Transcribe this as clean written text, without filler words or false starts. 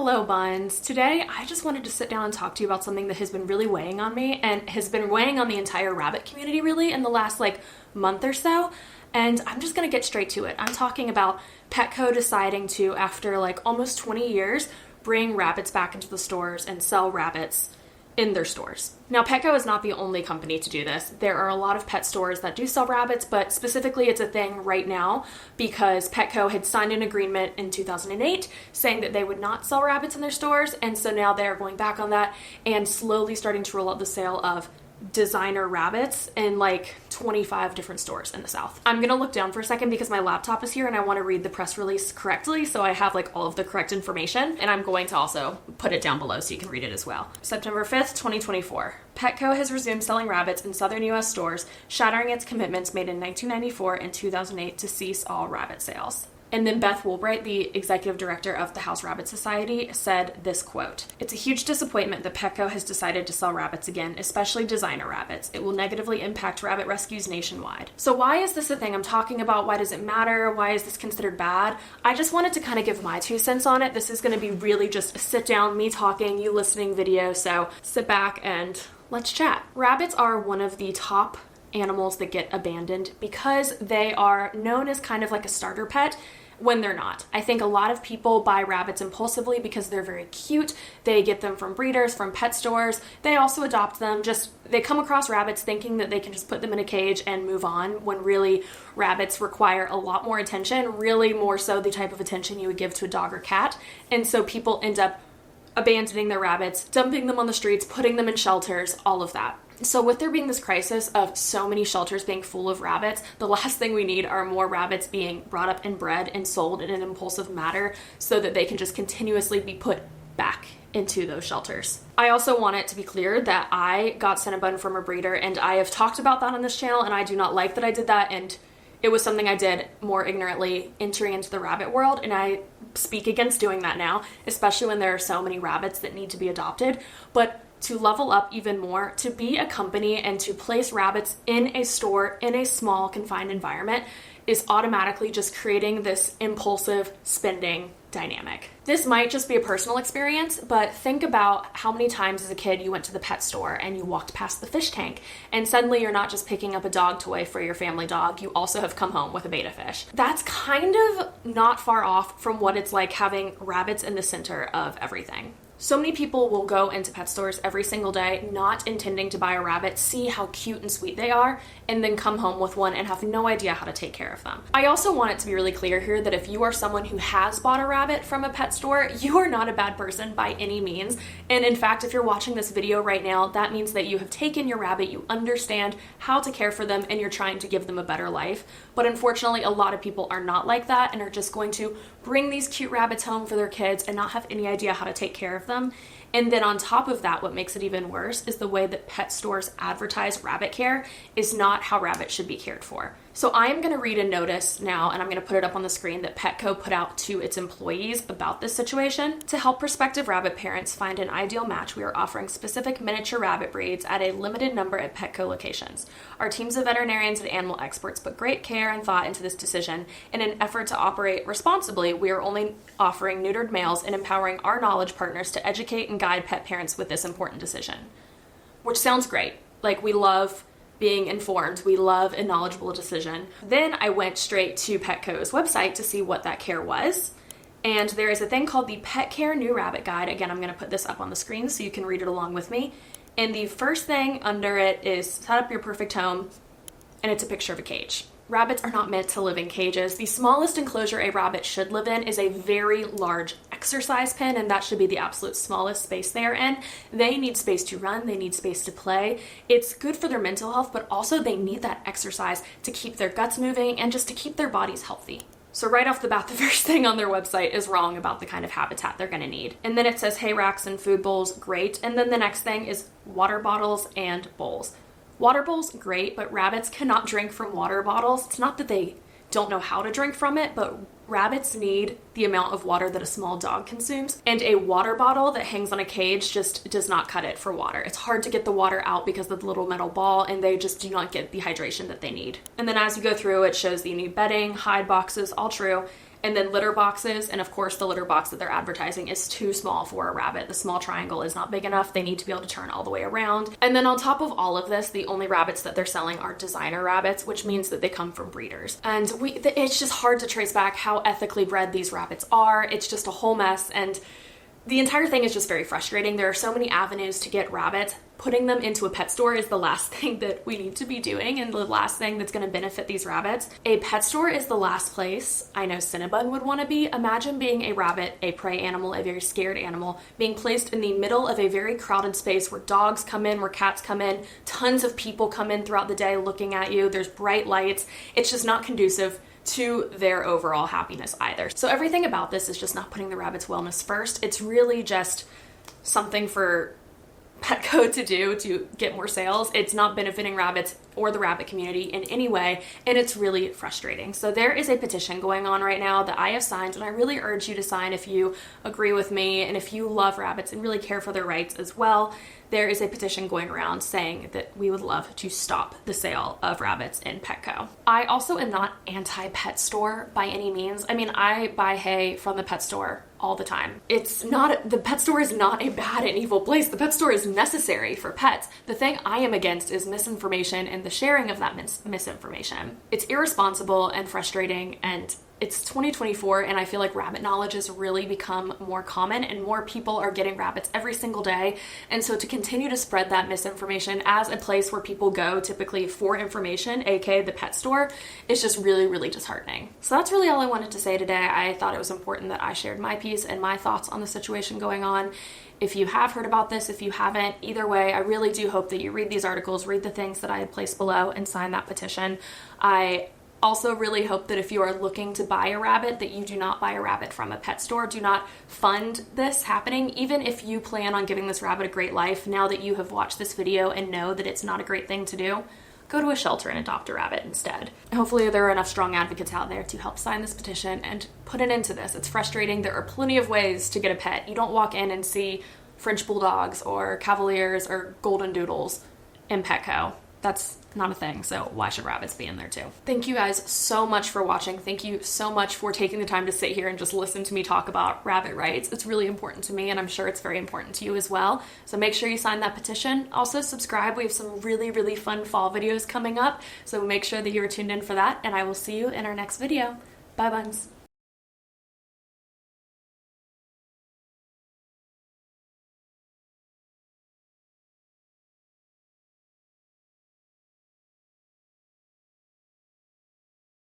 Hello buns. Today I just wanted to sit down and talk to you about something that has been really weighing on me and has been weighing on the entire rabbit community really in the last month or so, and I'm just gonna get straight to it. I'm talking about Petco deciding to, after almost 20 years, bring rabbits back into the stores and sell rabbits in their stores. Now, Petco is not the only company to do this. There are a lot of pet stores that do sell rabbits, but specifically it's a thing right now because Petco had signed an agreement in 2008 saying that they would not sell rabbits in their stores, and so now they're going back on that and slowly starting to roll out the sale of designer rabbits in 25 different stores in the South. I'm gonna look down for a second because my laptop is here and I want to read the press release correctly so I have all of the correct information, and I'm going to also put it down below so you can read it as well. September 5th, 2024. Petco has resumed selling rabbits in southern U.S. stores, shattering its commitments made in 1994 and 2008 to cease all rabbit sales. And then Beth Woolbright, the executive director of the House Rabbit Society, said this quote, "It's a huge disappointment that Petco has decided to sell rabbits again, especially designer rabbits. It will negatively impact rabbit rescues nationwide." So why is this a thing I'm talking about? Why does it matter? Why is this considered bad? I just wanted to kind of give my 2 cents on it. This is going to be really just a sit down, me talking, you listening video, so sit back and let's chat. Rabbits are one of the top animals that get abandoned because they are known as kind of like a starter pet when they're not. I think a lot of people buy rabbits impulsively because they're very cute. They get them from breeders, from pet stores. They also adopt them. They come across rabbits thinking that they can just put them in a cage and move on, when really rabbits require a lot more attention, really more so the type of attention you would give to a dog or cat. And so people end up abandoning their rabbits, dumping them on the streets, putting them in shelters, all of that. So with there being this crisis of so many shelters being full of rabbits, the last thing we need are more rabbits being brought up and bred and sold in an impulsive manner so that they can just continuously be put back into those shelters. I also want it to be clear that I got Cinnabun from a breeder, and I have talked about that on this channel, and I do not like that I did that, and it was something I did more ignorantly entering into the rabbit world, and I speak against doing that now, especially when there are so many rabbits that need to be adopted. But to level up even more, to be a company and to place rabbits in a store in a small confined environment is automatically just creating this impulsive spending dynamic. This might just be a personal experience, but think about how many times as a kid you went to the pet store and you walked past the fish tank and suddenly you're not just picking up a dog toy for your family dog, you also have come home with a betta fish. That's kind of not far off from what it's like having rabbits in the center of everything. So many people will go into pet stores every single day not intending to buy a rabbit, see how cute and sweet they are, and then come home with one and have no idea how to take care of them. I also want it to be really clear here that if you are someone who has bought a rabbit from a pet store, you are not a bad person by any means. And in fact, if you're watching this video right now, that means that you have taken your rabbit, you understand how to care for them, and you're trying to give them a better life. But unfortunately, a lot of people are not like that and are just going to bring these cute rabbits home for their kids and not have any idea how to take care of them. And then on top of that, what makes it even worse is the way that pet stores advertise rabbit care is not how rabbits should be cared for. So I am going to read a notice now, and I'm going to put it up on the screen, that Petco put out to its employees about this situation. To help prospective rabbit parents find an ideal match, we are offering specific miniature rabbit breeds at a limited number at Petco locations. Our teams of veterinarians and animal experts put great care and thought into this decision. In an effort to operate responsibly, we are only offering neutered males and empowering our knowledge partners to educate and guide pet parents with this important decision. Which sounds great. We love being informed. We love a knowledgeable decision. Then I went straight to Petco's website to see what that care was. And there is a thing called the Pet Care New Rabbit Guide. Again, I'm going to put this up on the screen so you can read it along with me. And the first thing under it is set up your perfect home, and it's a picture of a cage. Rabbits are not meant to live in cages. The smallest enclosure a rabbit should live in is a very large exercise pen, and that should be the absolute smallest space they are in. They need space to run, they need space to play. It's good for their mental health, but also they need that exercise to keep their guts moving and just to keep their bodies healthy. So right off the bat, the first thing on their website is wrong about the kind of habitat they're going to need. And then it says hay racks and food bowls, great. And then the next thing is water bottles and bowls. Water bowls, great, but rabbits cannot drink from water bottles. It's not that they don't know how to drink from it, but rabbits need the amount of water that a small dog consumes, and a water bottle that hangs on a cage just does not cut it for water. It's hard to get the water out because of the little metal ball, and they just do not get the hydration that they need. And then as you go through, it shows that you need bedding, hide boxes, all true. and then litter boxes, and of course the litter box that they're advertising is too small for a rabbit. The small triangle is not big enough. They need to be able to turn all the way around. And then on top of all of this, the only rabbits that they're selling are designer rabbits, which means that they come from breeders. And it's just hard to trace back how ethically bred these rabbits are. It's just a whole mess, and the entire thing is just very frustrating. There are so many avenues to get rabbits. Putting them into a pet store is the last thing that we need to be doing and the last thing that's going to benefit these rabbits. A pet store is the last place I know Cinnabun would want to be. Imagine being a rabbit, a prey animal, a very scared animal, being placed in the middle of a very crowded space where dogs come in, where cats come in, tons of people come in throughout the day looking at you. There's bright lights. It's just not conducive to their overall happiness either. So everything about this is just not putting the rabbit's wellness first. It's really just something for Petco to do to get more sales. It's not benefiting rabbits or the rabbit community in any way, and it's really frustrating. So there is a petition going on right now that I have signed, and I really urge you to sign if you agree with me and if you love rabbits and really care for their rights as well. There is a petition going around saying that we would love to stop the sale of rabbits in Petco. I also am not anti-pet store by any means. I mean, I buy hay from the pet store all the time. The pet store is not a bad and evil place. The pet store is necessary for pets. The thing I am against is misinformation and the sharing of that misinformation. It's irresponsible and frustrating, and it's 2024, and I feel like rabbit knowledge has really become more common and more people are getting rabbits every single day. And so to continue to spread that misinformation as a place where people go typically for information, aka the pet store, is just really, really disheartening. So that's really all I wanted to say today. I thought it was important that I shared my piece and my thoughts on the situation going on. If you have heard about this, if you haven't, either way, I really do hope that you read these articles, read the things that I had placed below, and sign that petition. I also really hope that if you are looking to buy a rabbit, that you do not buy a rabbit from a pet store. Do not fund this happening. Even if you plan on giving this rabbit a great life, now that you have watched this video and know that it's not a great thing to do, go to a shelter and adopt a rabbit instead. Hopefully there are enough strong advocates out there to help sign this petition and put an end to this. It's frustrating. There are plenty of ways to get a pet. You don't walk in and see French bulldogs or Cavaliers or golden doodles in Petco. That's not a thing, so why should rabbits be in there too? Thank you guys so much for watching. Thank you so much for taking the time to sit here and just listen to me talk about rabbit rights. It's really important to me, and I'm sure it's very important to you as well. So make sure you sign that petition. Also subscribe. We have some really, really fun fall videos coming up, so make sure that you're tuned in for that, and I will see you in our next video. Bye, buns.